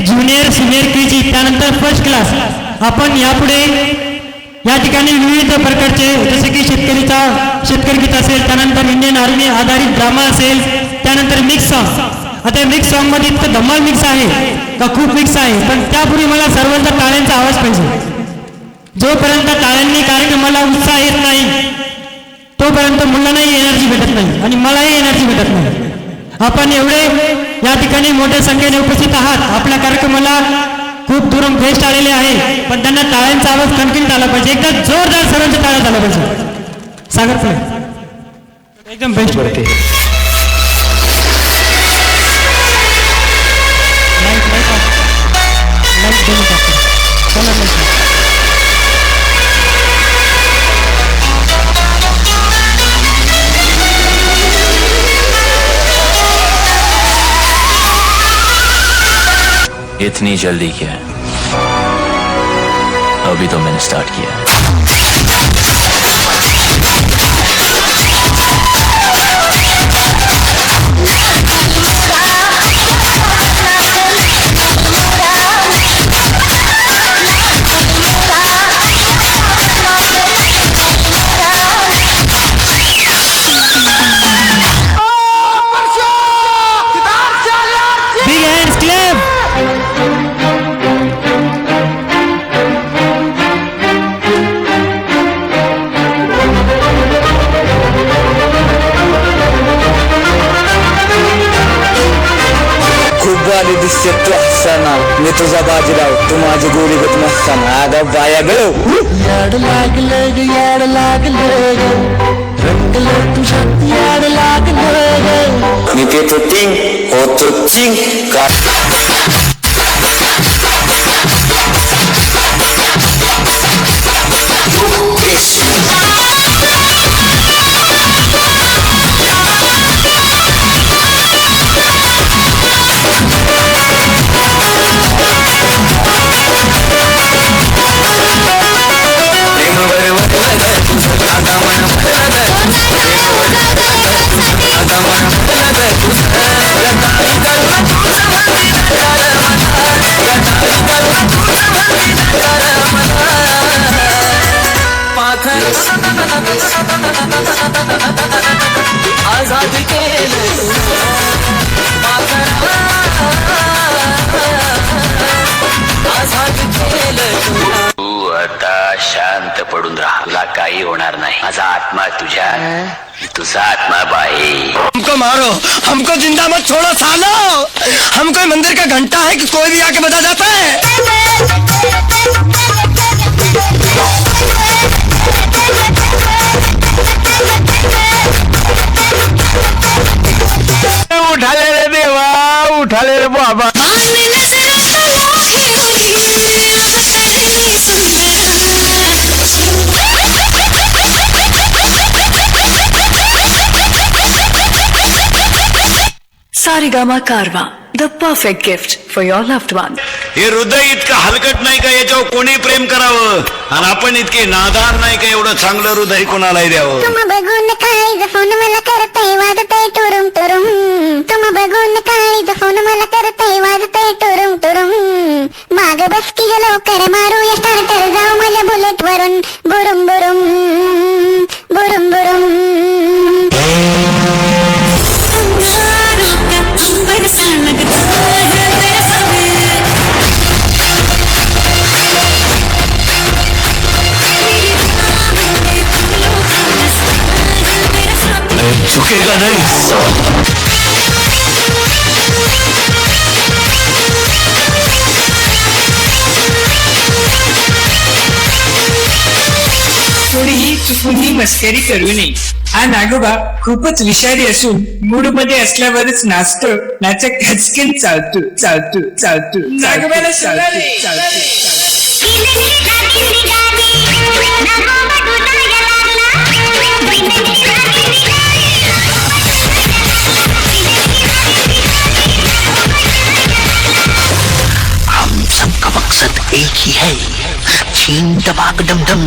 Junior senior KG त्यानंतर first class आपण यापुढे या ठिकाणी विविध प्रकारचे जसे की शेतकरी गीत असेल, त्यानंतर इंडियन आर्मी आधारित ड्रामा असेल, त्यानंतर मिक्स सॉंग. आता मिक्स सॉंग मध्ये इतकं धमाल मिक्स आहे का खूप मिक्स आहे, पण त्यापूर्वी मला सर्वांचा टाळ्यांचा आवाज पाहिजे. जोपर्यंत टाळ्यांनी कार्यक्रमाला उत्साह येत नाही तोपर्यंत मुलांनाही एनर्जी भेटत नाही आणि मलाही एनर्जी भेटत नाही. आपण एवढे या ठिकाणी मोठ्या संख्येने उपस्थित आहात, आपल्या कार्यक्रमाला खूप दुरून गेस्ट आलेले आहे, पण त्यांना टाळ्यांचा आवाज कणकिणीत आला पाहिजे. एकदा जोरदार सर्वांच्या टाळ्या झाला पाहिजे. सागर पुढे एकदम बेस्ट पडते. इतनी जल्दी क्या? अभी तो मैंने स्टार्ट किया. Big hands clap. बाली दिसते तू हसना, मी तुझा बाजीराव, तू माझी गोरी गत मस्ताना. अगं बाया ग याड लागलं ग, याड लागलं ग, रंगलं तुझ्या याड लागलं ग. मी पेतो टिंग होतो चिंग का आजाद केलं तू आता शांत पडून राहा, तुला काही होणार नाही. माझा आत्मा तुझ्यात, तुझा आत्मा बाहेर. हमको मारो, हमको जिंदा मत छोड़ो सालो. हम कोई मंदिर का घंटा है कि कोई भी आके बजा जाता है. उठाले रे देवा, उठाले रे बाबा. सारेगामा कारवा, the perfect gift for your loved one. हे हृदय इतकं हलकट नाही का याच्यावर कोणी प्रेम करावं, आणि आपण इतके नादार नाही का एवढं चांगलं हृदय कोणालाही द्यावं. तुम बघून काय फोन मला करतय, वाजतय टुरुम टुरुम. तुम बघून काय फोन मला करतय, वाजतय टुरुम टुरुम. माग बस की ग लवकर, मारूया स्टार्टर, जाऊ माझ्या बुलेट वरून. बुरुम बुरुम बुरुम बुरुम. झुकेगा नहीं. थोडीही चुकूनही मस्करी करू नये. हा नागोबा खूपच विषारी असून मूड मध्ये असल्यावरच नाचतो, नाचक खचकेन चालतो चालतो चालतो. नागोबाला चालतो चालतो. हम सबका मकसद एक ही है, छीन दबाक डम डम.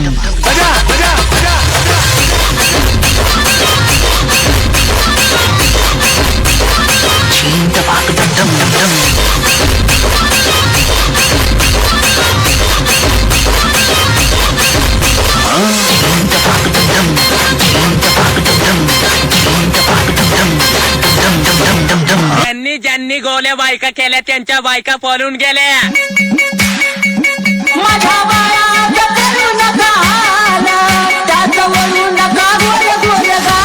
छीन दबाक डम डम डम डम. टोल्या बायका केल्या त्यांच्या बायका पळून गेल्या माझ्या बाळा करू नका हाल, त्यात वळू नका गोर गोर गाल.